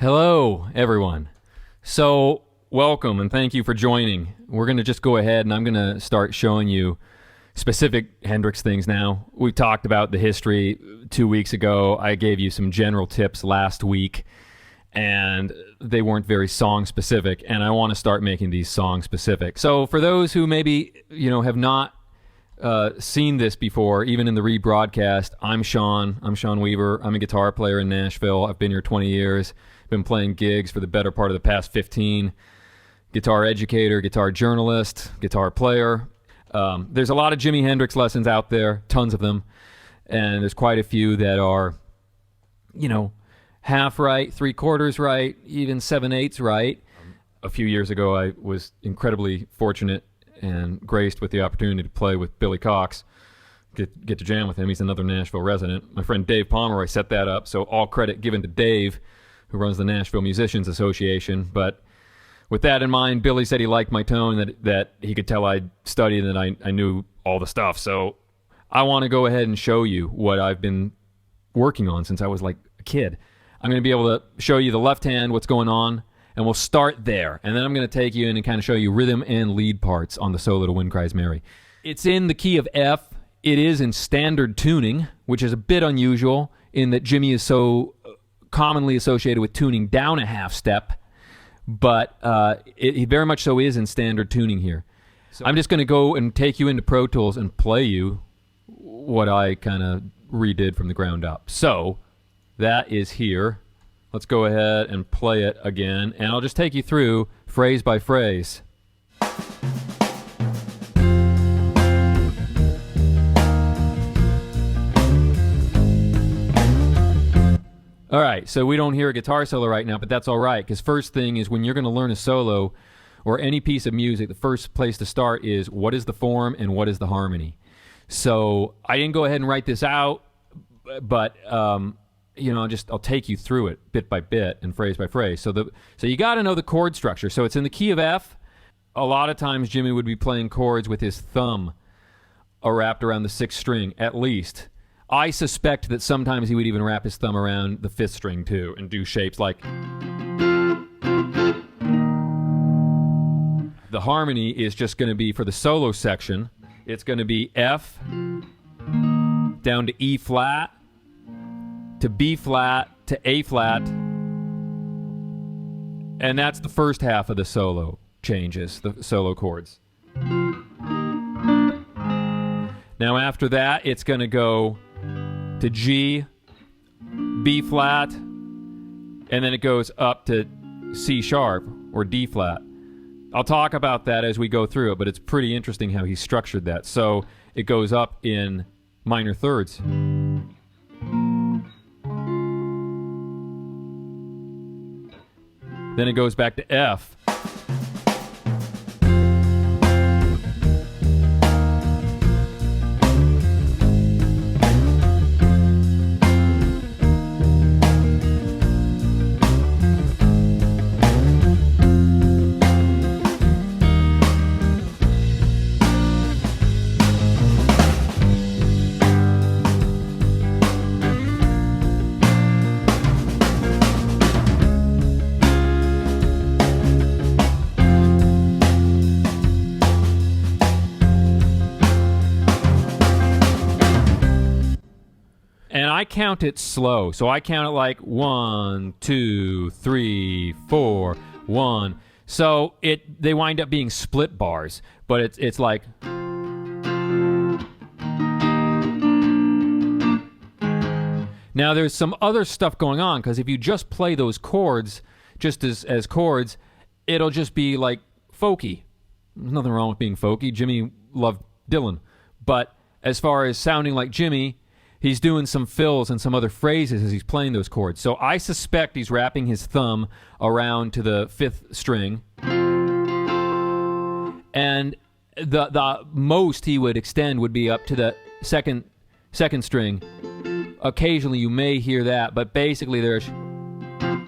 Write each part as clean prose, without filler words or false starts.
Hello, everyone. So, welcome and thank you for joining. We're going to just go ahead and I'm going to start showing you specific Hendrix things now. We talked about the history 2 weeks ago. I gave you some general tips last week, and they weren't very song-specific, and I want to start making these song-specific. So, for those who maybe, have not seen this before, even in the rebroadcast, I'm Sean Weaver. I'm a guitar player in Nashville. I've been here 20 years. Been playing gigs for the better part of the past 15. Guitar educator, guitar journalist, guitar player. There's a lot of Jimi Hendrix lessons out there, tons of them, and there's quite a few that are, half right, 3/4 right, even 7/8 right. A few years ago, I was incredibly fortunate and graced with the opportunity to play with Billy Cox, get to jam with him. He's another Nashville resident. My friend Dave Pomeroy set that up, so all credit given to Dave, who runs the Nashville Musicians Association. But with that in mind, Billy said he liked my tone, that he could tell I'd studied and I knew all the stuff. So I want to go ahead and show you what I've been working on since I was like a kid. I'm going to be able to show you the left hand, what's going on, and we'll start there. And then I'm going to take you in and kind of show you rhythm and lead parts on the solo to Wind Cries Mary. It's in the key of F. It is in standard tuning, which is a bit unusual in that Jimi is so commonly associated with tuning down a half step, but it very much so is in standard tuning here. So I'm just going to go and take you into Pro Tools and play you what I kind of redid from the ground up. So that is here. Let's go ahead and play it again, and I'll just take you through phrase by phrase. All right, so we don't hear a guitar solo right now, but that's all right, because first thing is when you're going to learn a solo or any piece of music, the first place to start is what is the form and what is the harmony. So I didn't go ahead and write this out, but I'll take you through it bit by bit and phrase by phrase. So you got to know the chord structure. So it's in the key of F. A lot of times Jimi would be playing chords with his thumb wrapped around the 6th string, at least. I suspect that sometimes he would even wrap his thumb around the 5th string too and do shapes like... The harmony is just going to be, for the solo section, it's going to be F down to E flat to B flat to A flat, and that's the first half of the solo changes, the solo chords. Now after that, it's going to go to G, B flat, and then it goes up to C sharp or D flat. I'll talk about that as we go through it, but it's pretty interesting how he structured that. So it goes up in minor thirds. Then it goes back to F. And I count it slow. So I count it like 1, 2, 3, 4, 1. So they wind up being split bars, but it's like... Now there's some other stuff going on, because if you just play those chords just as chords, it'll just be like folky. There's nothing wrong with being folky. Jimi loved Dylan. But as far as sounding like Jimi, he's doing some fills and some other phrases as he's playing those chords. So I suspect he's wrapping his thumb around to the 5th string. And the most he would extend would be up to the second string. Occasionally you may hear that, but basically there's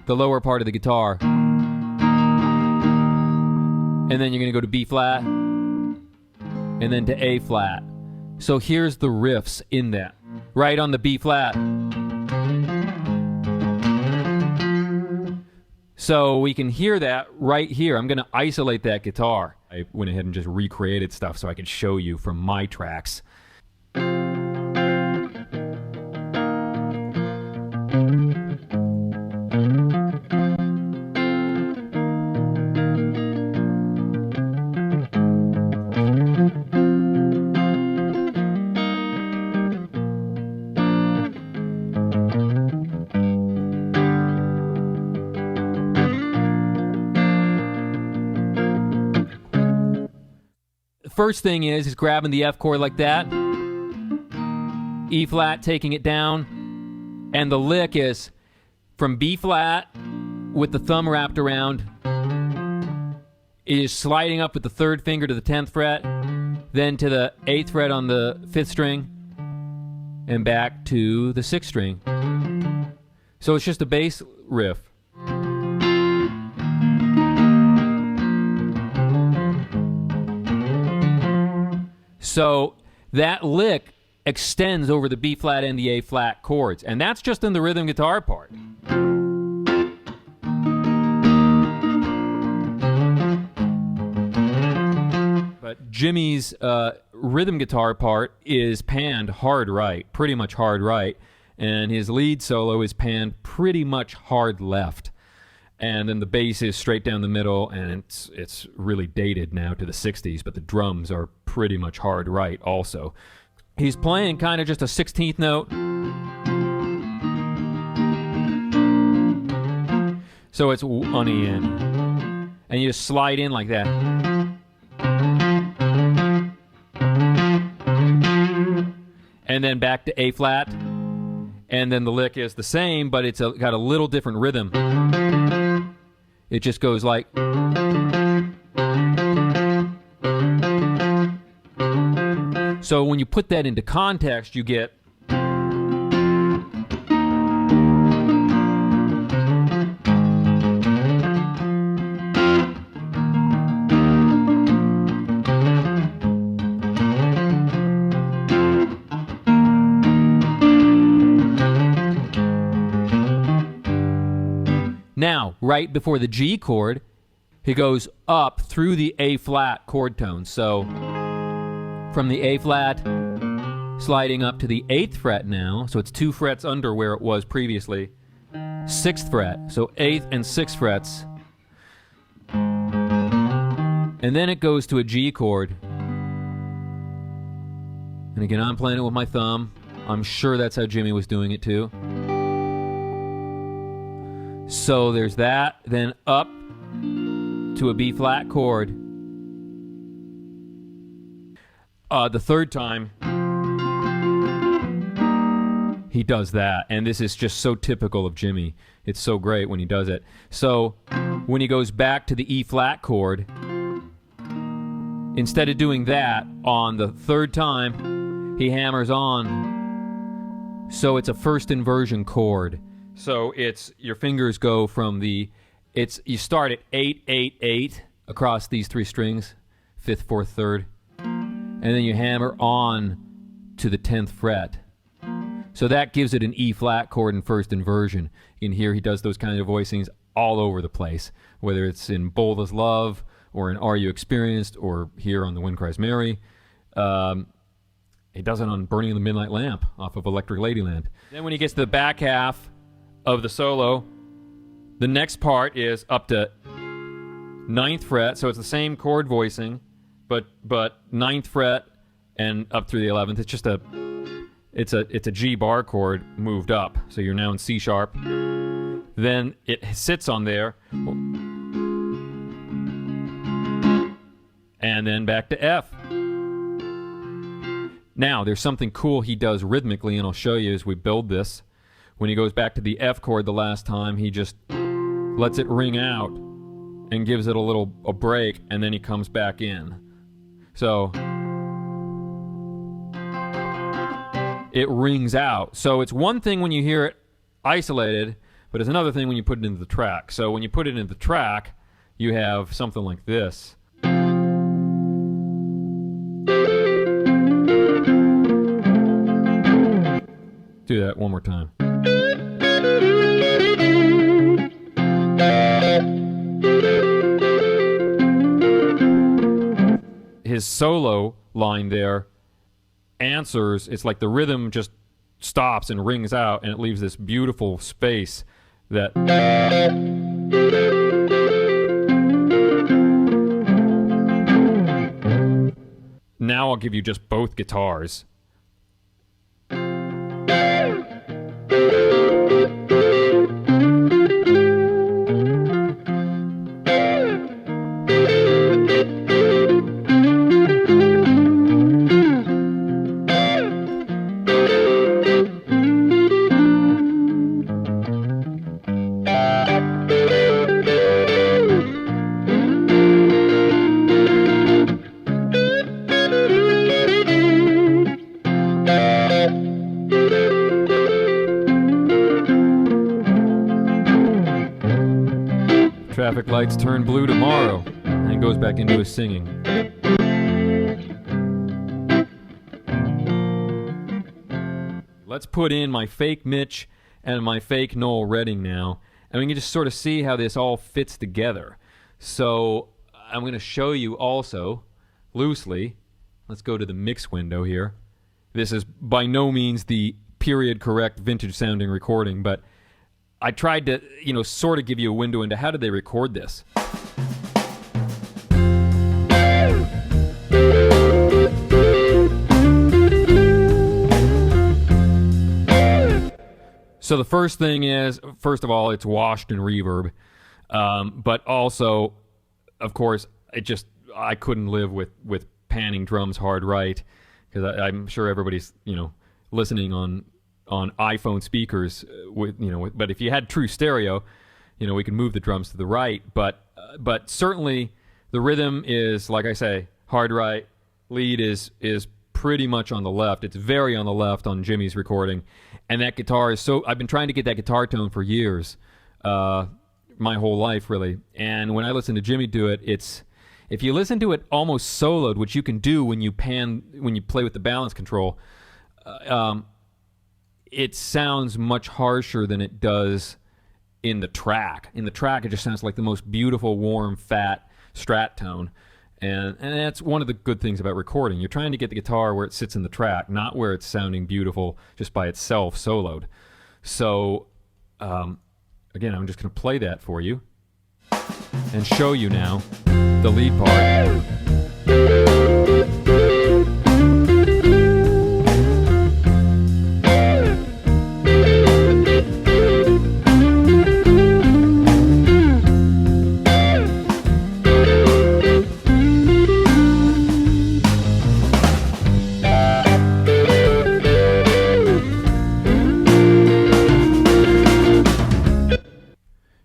the lower part of the guitar. And then you're going to go to B flat, and then to A flat. So here's the riffs in that. Right on the B flat. So we can hear that right here. I'm going to isolate that guitar. I went ahead and just recreated stuff so I could show you from my tracks. First thing is grabbing the F chord like that, E flat, taking it down, and the lick is from B flat with the thumb wrapped around, is sliding up with the 3rd finger to the 10th fret, then to the 8th fret on the 5th string, and back to the 6th string. So it's just a bass riff. So that lick extends over the B flat and the A flat chords, and that's just in the rhythm guitar part. But Jimmy's rhythm guitar part is panned hard right, pretty much hard right, and his lead solo is panned pretty much hard left. And then the bass is straight down the middle, and it's really dated now to the 60s, but the drums are pretty much hard right also. He's playing kind of just a 16th note. So it's on the end. And you just slide in like that. And then back to A flat. And then the lick is the same, but it's got a little different rhythm. It just goes like... So when you put that into context, you get... Now, right before the G chord, he goes up through the A flat chord tone. So from the A flat, sliding up to the 8th fret now, so it's 2 frets under where it was previously, 6th fret, so 8th and 6th frets, and then it goes to a G chord. And again, I'm playing it with my thumb. I'm sure that's how Jimmy was doing it too. So there's that, then up to a B flat chord. The 3rd time, he does that, and this is just so typical of Jimmy. It's so great when he does it. So when he goes back to the E flat chord, instead of doing that on the 3rd time, he hammers on. So it's a 1st inversion chord. So it's your fingers go from the, you start at 8, 8, 8 across these 3 strings, 5th, 4th, 3rd, and then you hammer on to the 10th fret. So that gives it an E flat chord in 1st inversion. In here he does those kind of voicings all over the place, whether it's in Bold as Love or in Are You Experienced or here on the Wind Cries Mary. He does it on Burning the Midnight Lamp off of Electric Ladyland. Then when he gets to the back half of the solo, the next part is up to 9th fret, so it's the same chord voicing, but 9th fret and up through the 11th. It's just it's a G bar chord moved up, so you're now in C sharp. Then it sits on there, and then back to F. Now there's something cool he does rhythmically, and I'll show you as we build this. When he goes back to the F chord the last time, he just lets it ring out and gives it a break, and then he comes back in. So it rings out. So it's one thing when you hear it isolated, but it's another thing when you put it into the track. So when you put it into the track, you have something like this. Do that one more time. his solo line there answers. It's like the rhythm just stops and rings out, and it leaves this beautiful space that... Now I'll give you just both guitars. Traffic lights turn blue tomorrow, and he goes back into his singing. Let's put in my fake Mitch and my fake Noel Redding now, and we can just sort of see how this all fits together. So I'm going to show you also, loosely, let's go to the mix window here. This is by no means the period correct vintage sounding recording, but I tried to, sort of give you a window into how did they record this. So the first thing is, first of all, it's washed in reverb, but also, of course, I couldn't live with panning drums hard right, because I'm sure everybody's listening on iPhone speakers but if you had true stereo, we could move the drums to the right, but certainly the rhythm is, like I say, hard right, lead is pretty much on the left. It's very on the left on Jimmy's recording, and that guitar is so... I've been trying to get that guitar tone for years, my whole life really, and when I listen to Jimmy do it, if you listen to it almost soloed, which you can do when you play with the balance control, it sounds much harsher than it does in the track. In the track, it just sounds like the most beautiful, warm, fat Strat tone. And that's one of the good things about recording. You're trying to get the guitar where it sits in the track, not where it's sounding beautiful just by itself soloed. So, again, I'm just going to play that for you and show you now the lead part.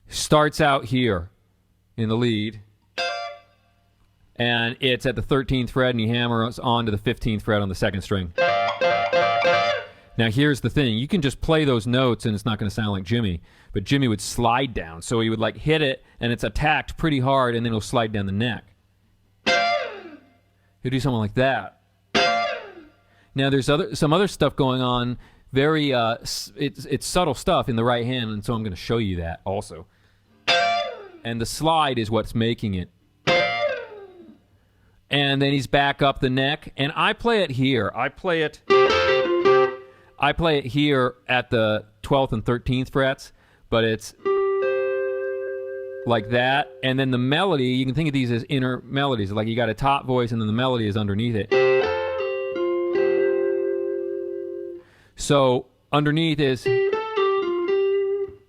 Starts out here in the lead, and it's at the 13th fret, and he hammers on to the 15th fret on the second string. Now here's the thing, you can just play those notes and it's not going to sound like Jimmy, but Jimmy would slide down, so he would like hit it and it's attacked pretty hard and then it'll slide down the neck. He'll do something like that. Now there's some other stuff going on, very it's subtle stuff in the right hand, and so I'm going to show you that also. And the slide is what's making it. And then he's back up the neck, and I play it here. I play it here at the 12th and 13th frets, but it's like that. And then the melody, you can think of these as inner melodies. Like you got a top voice, and then the melody is underneath it. So underneath is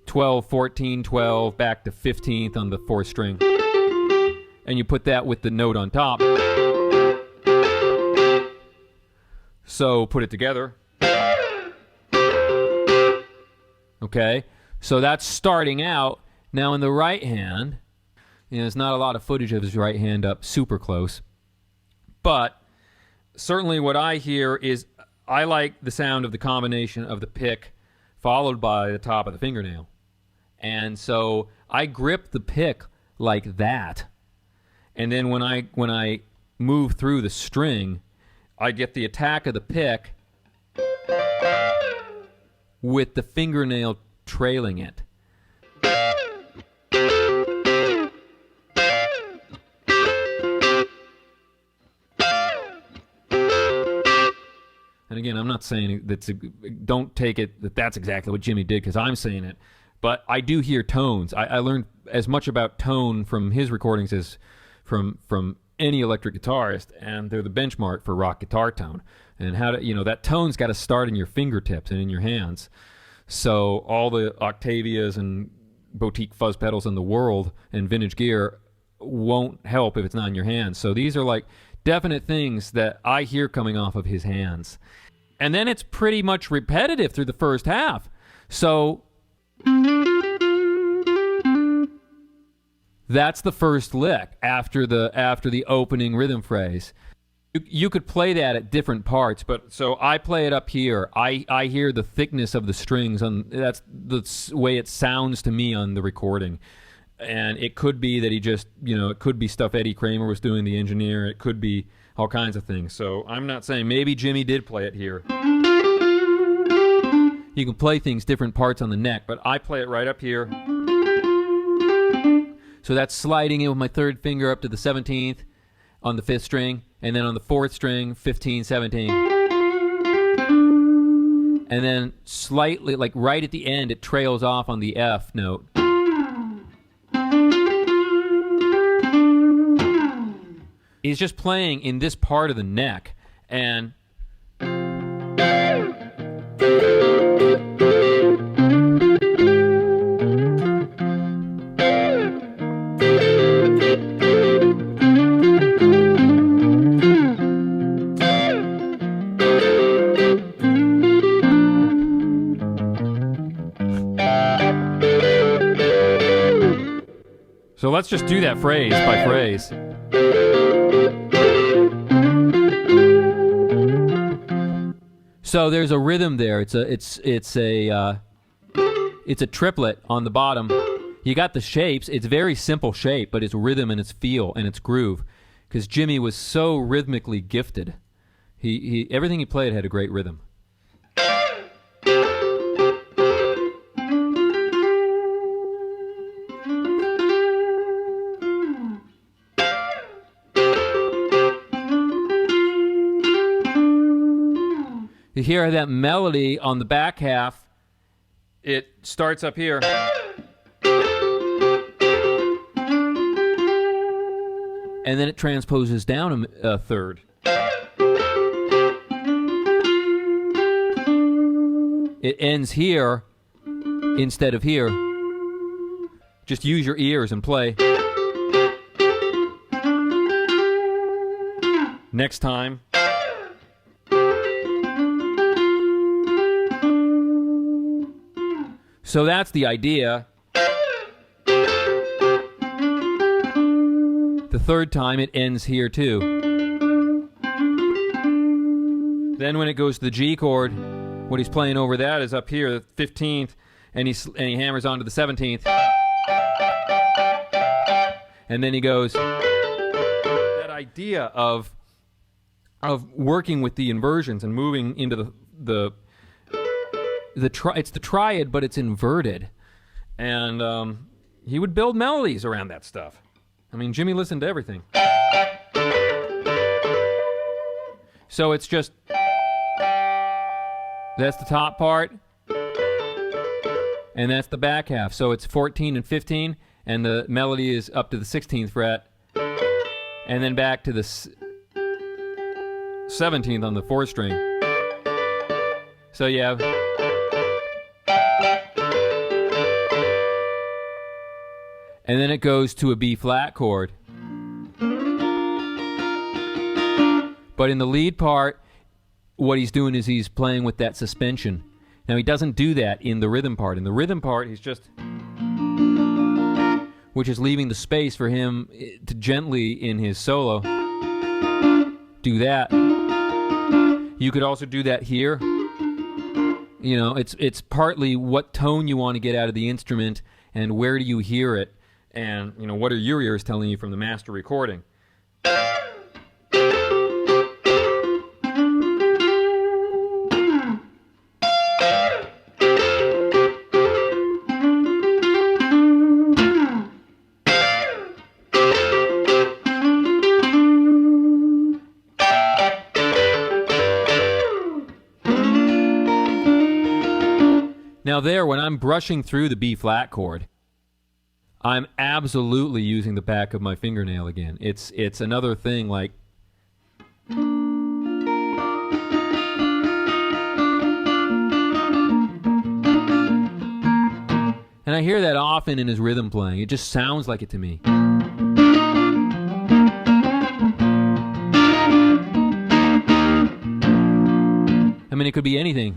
12, 14, 12, back to 15th on the 4th string. And you put that with the note on top. So put it together. Okay, so that's starting out. Now in the right hand, there's not a lot of footage of his right hand up super close. But certainly what I hear is I like the sound of the combination of the pick followed by the top of the fingernail. And so I grip the pick like that, and then when I move through the string, I get the attack of the pick with the fingernail trailing it. And again, I'm not saying don't take it that that's exactly what Jimmy did because I'm saying it. But I do hear tones. I learned as much about tone from his recordings as from any electric guitarist, and they're the benchmark for rock guitar tone. And how to, that tone's got to start in your fingertips and in your hands. So all the Octavias and boutique fuzz pedals in the world and vintage gear won't help if it's not in your hands. So these are like definite things that I hear coming off of his hands. And then it's pretty much repetitive through the first half. So that's the first lick after the opening rhythm phrase. You could play that at different parts, but so I play it up here. I hear the thickness of the strings, that's the way it sounds to me on the recording. And it could be that he just, it could be stuff Eddie Kramer was doing, the engineer. It could be all kinds of things. So I'm not saying maybe Jimmy did play it here. You can play things different parts on the neck, but I play it right up here. So that's sliding in with my third finger up to the 17th on the 5th string, and then on the 4th string, 15, 17. And then slightly, like right at the end, it trails off on the F note. He's just playing in this part of the neck, and so let's just do that phrase by phrase. So there's a rhythm there. It's a triplet on the bottom. You got the shapes. It's very simple shape, but it's rhythm and it's feel and it's groove. Because Jimmy was so rhythmically gifted. He everything he played had a great rhythm. You hear that melody on the back half. It starts up here. And then it transposes down a third. It ends here instead of here. Just use your ears and play. Next time. So that's the idea. The third time it ends here too. Then when it goes to the G chord, what he's playing over that is up here, the 15th, and he hammers onto the 17th. And then he goes. That idea of working with the inversions and moving into it's the triad, but it's inverted. And he would build melodies around that stuff. I mean, Jimmy listened to everything. So it's just, that's the top part, and that's the back half. So it's 14 and 15, and the melody is up to the 16th fret, and then back to the 17th on the 4th string. So you have... And then it goes to a B flat chord. But in the lead part, what he's doing is he's playing with that suspension. Now he doesn't do that in the rhythm part. In the rhythm part, he's just... which is leaving the space for him to gently, in his solo, do that. You could also do that here. It's partly what tone you want to get out of the instrument and where do you hear it. And, what are your ears telling you from the master recording? Now there, when I'm brushing through the B flat chord, I'm absolutely using the back of my fingernail again. It's another thing like... And I hear that often in his rhythm playing. It just sounds like it to me. I mean, it could be anything.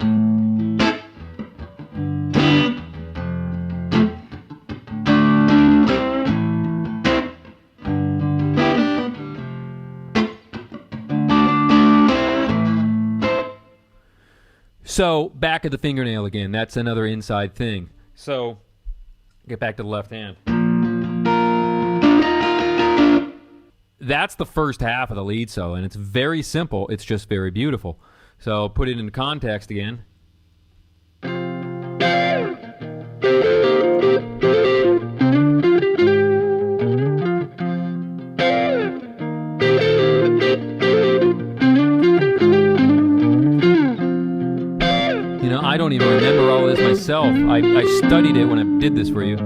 So, back of the fingernail again. That's another inside thing. So, get back to the left hand. That's the first half of the lead solo, and it's very simple. It's just very beautiful. So, put it into context again. You know, I don't even remember all this myself. I studied it when I did this for you.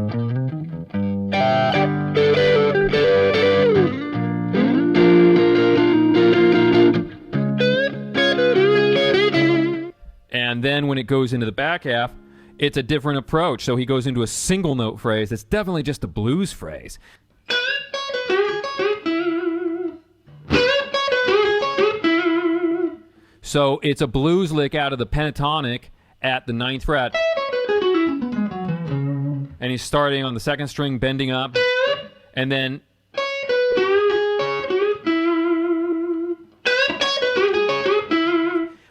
And then when it goes into the back half, it's a different approach. So he goes into a single note phrase. It's definitely just a blues phrase. So it's a blues lick out of the pentatonic at the 9th fret. And he's starting on the 2nd string, bending up, and then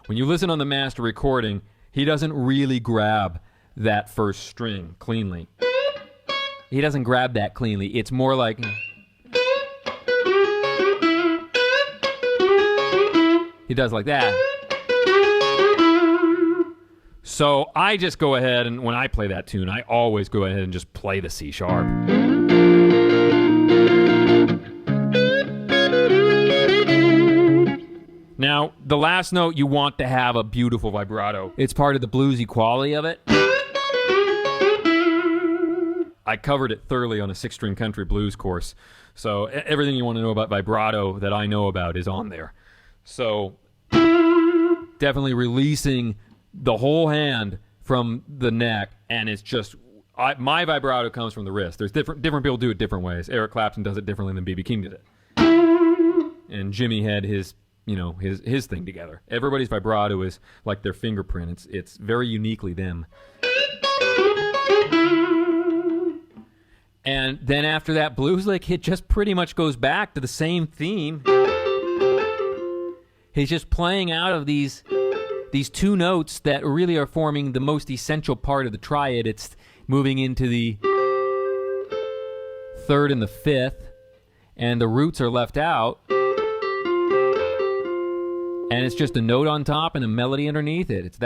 when you listen on the master recording, he doesn't really grab that first string cleanly. He doesn't grab that cleanly. It's more like... He does like that. So I just go ahead and when I play that tune, I always go ahead and just play the C sharp. Now, the last note, you want to have a beautiful vibrato. It's part of the bluesy quality of it. I covered it thoroughly on a 6-string country blues course. So everything you want to know about vibrato that I know about is on there. So definitely releasing the whole hand from the neck, and it's just my vibrato comes from the wrist. There's different people do it different ways. Eric Clapton does it differently than B.B. King did it, and Jimmy had his thing together. Everybody's vibrato is like their fingerprint. It's very uniquely them. And then after that blues lick, it just pretty much goes back to the same theme. He's just playing out of these two notes that really are forming the most essential part of the triad. It's moving into the 3rd and the 5th, and the roots are left out. And it's just a note on top and a melody underneath it.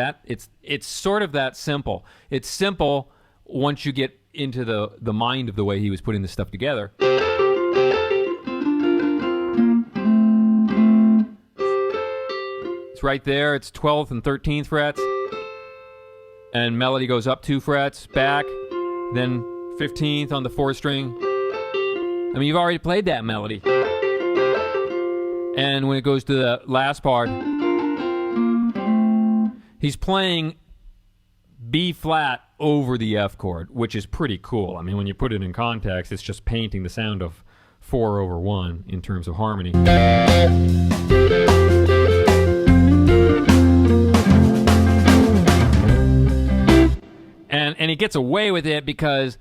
It's sort of that simple. It's simple once you get into the mind of the way he was putting this stuff together. It's right there. It's 12th and 13th frets. And melody goes up 2 frets, back, then 15th on the 4th string. I mean, you've already played that melody. And when it goes to the last part, he's playing B flat over the F chord, which is pretty cool. I mean, when you put it in context, it's just painting the sound of 4/1 in terms of harmony. And he gets away with it because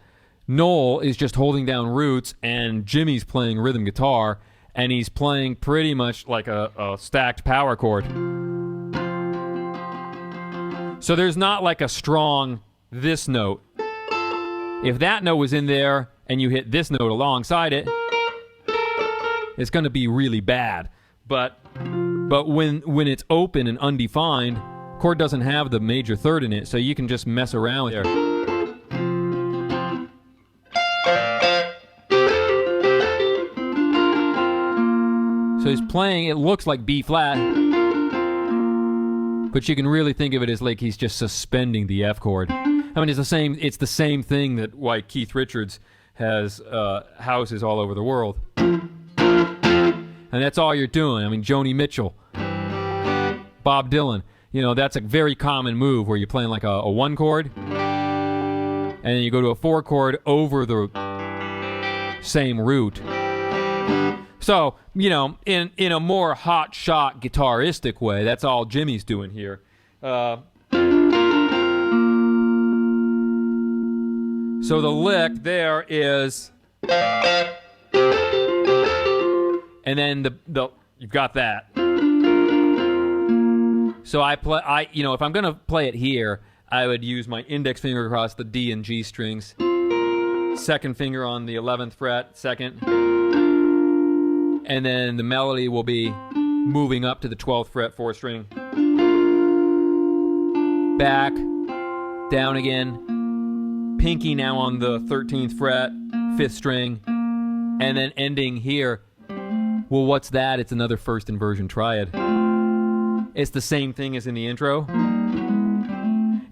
Noel is just holding down roots and Jimmy's playing rhythm guitar, and he's playing pretty much like a stacked power chord. So there's not like a strong this note. If that note was in there and you hit this note alongside it, it's going to be really bad. But when it's open and undefined, chord doesn't have the major third in it, so you can just mess around with it. So he's playing, it looks like B flat, but you can really think of it as like he's just suspending the F chord. I mean, it's the same thing that why Keith Richards has houses all over the world. And that's all you're doing. I mean, Joni Mitchell, Bob Dylan, you know, that's a very common move where you're playing like a 1 chord, and then you go to a 4 chord over the same root. So, you know, in a more hot shot guitaristic way, that's all Jimmy's doing here. So the lick there is, and then the you've got that. So you know, if I'm gonna play it here, I would use my index finger across the D and G strings, second finger on the 11th fret, second, and then the melody will be moving up to the 12th fret, 4th string, back, down again, pinky now on the 13th fret, 5th string, and then ending here. Well, what's that? It's another first inversion triad. It's the same thing as in the intro.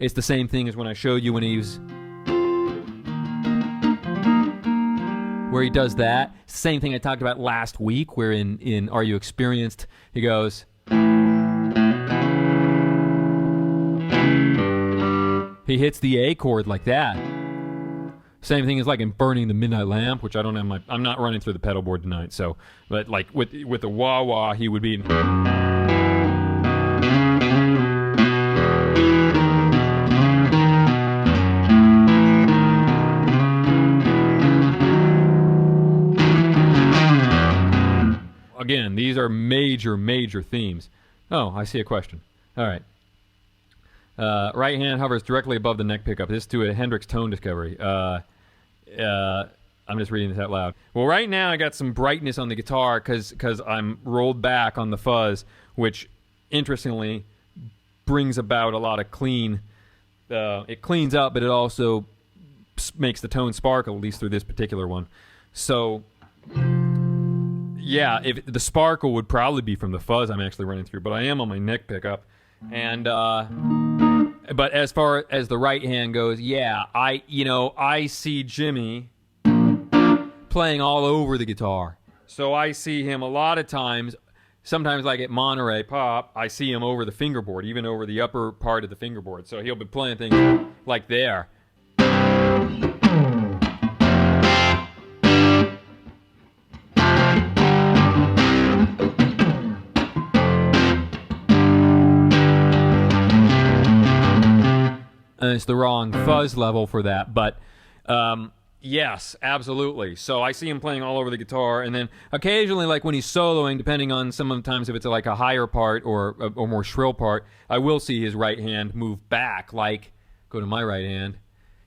It's the same thing as when I showed you when he's where he does that. Same thing I talked about last week, where in Are You Experienced, he goes. He hits the A chord like that. Same thing as like in Burning the Midnight Lamp, which I don't have I'm not running through the pedal board tonight, so, but like with the wah-wah, he would be again, these are major themes. Oh, I see a question. All right. Right hand hovers directly above the neck pickup. This is to a Hendrix tone discovery. I'm just reading this out loud. Well, right now I got some brightness on the guitar because I'm rolled back on the fuzz, which interestingly brings about a lot of clean. It cleans up, but it also makes the tone sparkle, at least through this particular one. So, yeah, if the sparkle would probably be from the fuzz I'm actually running through, but I am on my neck pickup. And but as far as the right hand goes, yeah, I see Jimmy playing all over the guitar. So I see him a lot of times, sometimes like at Monterey Pop, I see him over the fingerboard, even over the upper part of the fingerboard. So he'll be playing things like there. And it's the wrong fuzz level for that, but yes, absolutely. So I see him playing all over the guitar, and then occasionally, like when he's soloing, depending on sometimes if it's like a higher part or a more shrill part, I will see his right hand move back, like, go to my right hand.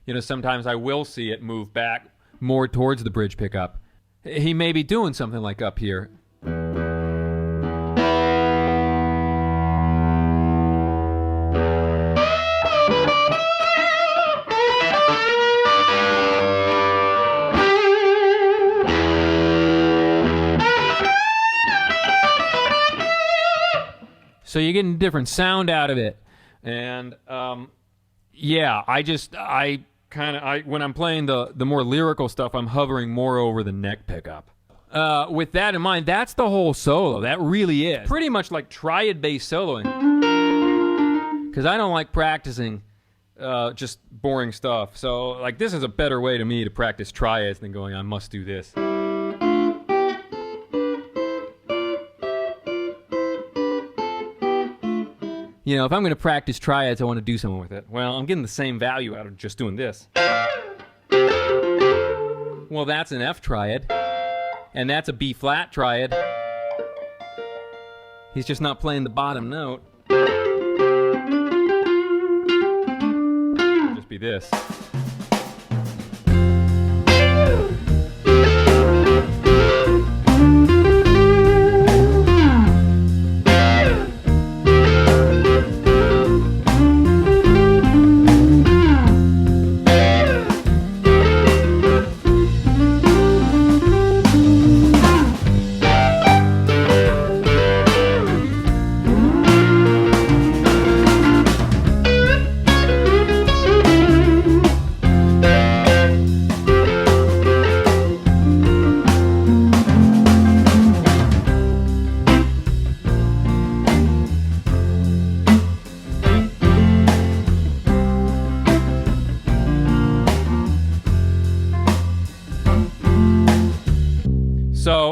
You know, sometimes I will see it move back more towards the bridge pickup. He may be doing something like up here. So you're getting a different sound out of it. And yeah, when I'm playing the more lyrical stuff, I'm hovering more over the neck pickup. With that in mind, that's the whole solo. That really is. Pretty much like triad-based soloing. Because I don't like practicing just boring stuff. So like this is a better way to me to practice triads than going, I must do this. You know, if I'm going to practice triads, I want to do something with it. Well, I'm getting the same value out of just doing this. Well, that's an F triad. And that's a B flat triad. He's just not playing the bottom note. It'll just be this.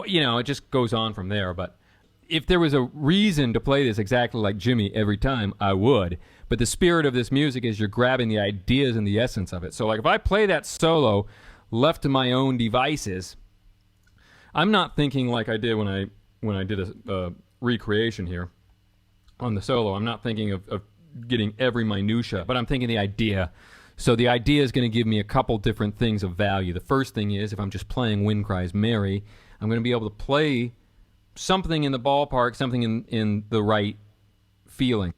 So, it just goes on from there. But if there was a reason to play this exactly like Jimmy every time, I would. But the spirit of this music is you're grabbing the ideas and the essence of it. So, like, if I play that solo left to my own devices, I'm not thinking like I did when I did a recreation here on the solo. I'm not thinking of getting every minutia, but I'm thinking the idea. So the idea is going to give me a couple different things of value. The first thing is, if I'm just playing Wind Cries Mary, I'm going to be able to play something in the ballpark, something in the right feeling.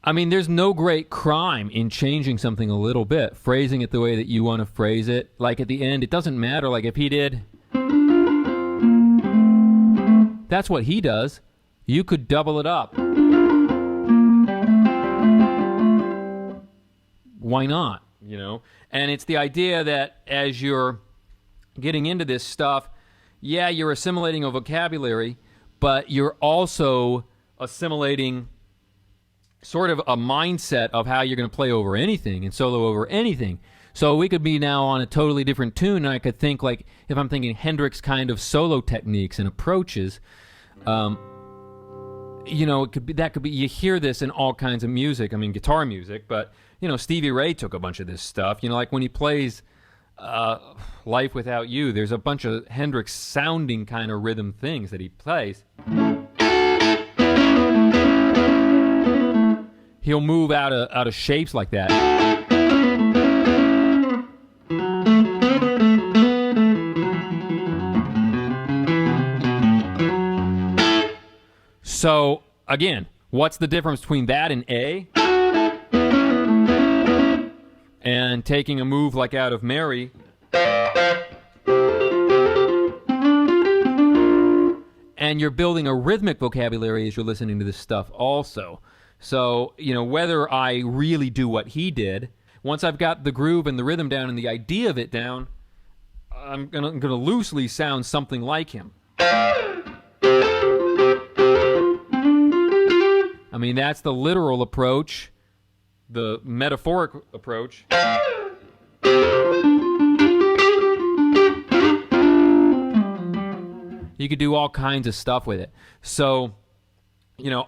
I mean, there's no great crime in changing something a little bit, phrasing it the way that you want to phrase it. Like at the end, it doesn't matter. Like if he did, that's what he does. You could double it up. Why not? And it's the idea that as you're getting into this stuff, yeah, you're assimilating a vocabulary, but you're also assimilating sort of a mindset of how you're going to play over anything and solo over anything. So we could be now on a totally different tune, and I could think, like, if I'm thinking Hendrix kind of solo techniques and approaches, it could be, you hear this in all kinds of music. I mean, guitar music, but, Stevie Ray took a bunch of this stuff. Like when he plays Life Without You, there's a bunch of Hendrix sounding kind of rhythm things that he plays. He'll move out of shapes like that. So, again, what's the difference between that and A? And taking a move like out of Mary. And you're building a rhythmic vocabulary as you're listening to this stuff also. So, whether I really do what he did, once I've got the groove and the rhythm down and the idea of it down, I'm gonna loosely sound something like him. I mean, that's the literal approach, the metaphoric approach. You could do all kinds of stuff with it. So,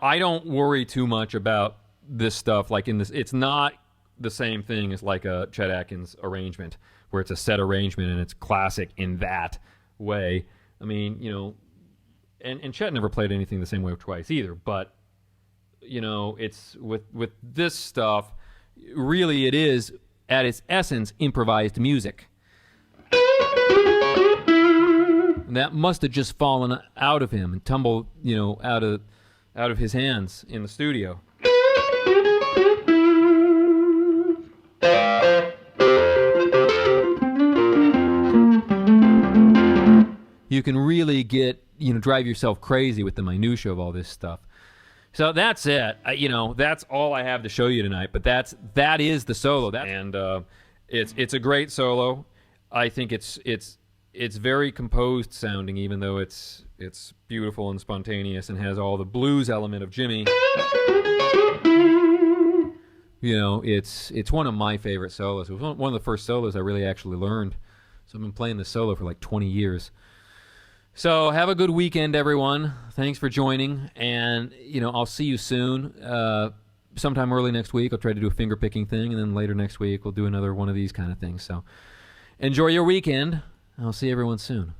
I don't worry too much about this stuff. Like in this, it's not the same thing as like a Chet Atkins arrangement, where it's a set arrangement and it's classic in that way. I mean, and Chet never played anything the same way twice either. But it's with this stuff, really, it is at its essence improvised music. And that must have just fallen out of him and tumbled, out of his hands in the studio. You can really get, drive yourself crazy with the minutia of all this stuff. So that's it. That's all I have to show you tonight. But that is the solo. It's a great solo. I think it's very composed sounding, even though it's beautiful and spontaneous and has all the blues element of Jimmy. It's one of my favorite solos. It was one of the first solos I really actually learned. So I've been playing this solo for like 20 years. So have a good weekend, everyone. Thanks for joining, and I'll see you soon. Sometime early next week, I'll try to do a finger picking thing, and then later next week we'll do another one of these kind of things. So enjoy your weekend. I'll see everyone soon.